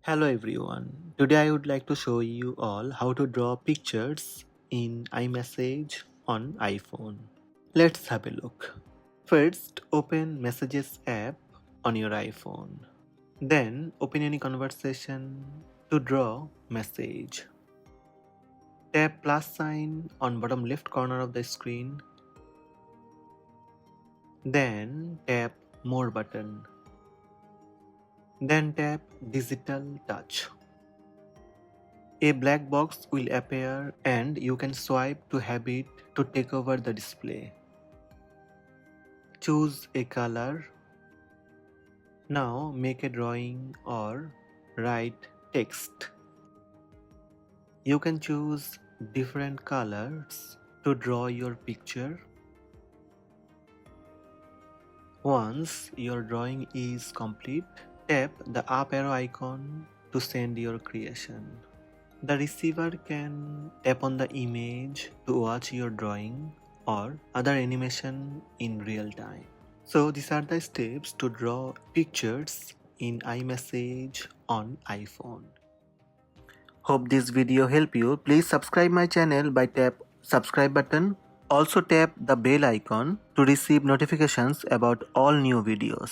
Hello everyone. Today I would like to show you all how to draw pictures in iMessage on iPhone. Let's have a look. First, open Messages app on your iPhone. Then open any conversation to draw message. Tap plus sign on bottom left corner of the screen. Then tap more button. Then tap digital touch. A black box will appear and you can swipe to have it to take over the display. Choose a color. Now make a drawing or write text. You can choose different colors to draw your picture. Once your drawing is complete, tap the up arrow icon to send your creation. The receiver can tap on the image to watch your drawing or other animation in real time. So these are the steps to draw pictures in iMessage on iPhone. Hope this video help you. Please subscribe my channel by tap subscribe button. Also tap the bell icon to receive notifications about all new videos.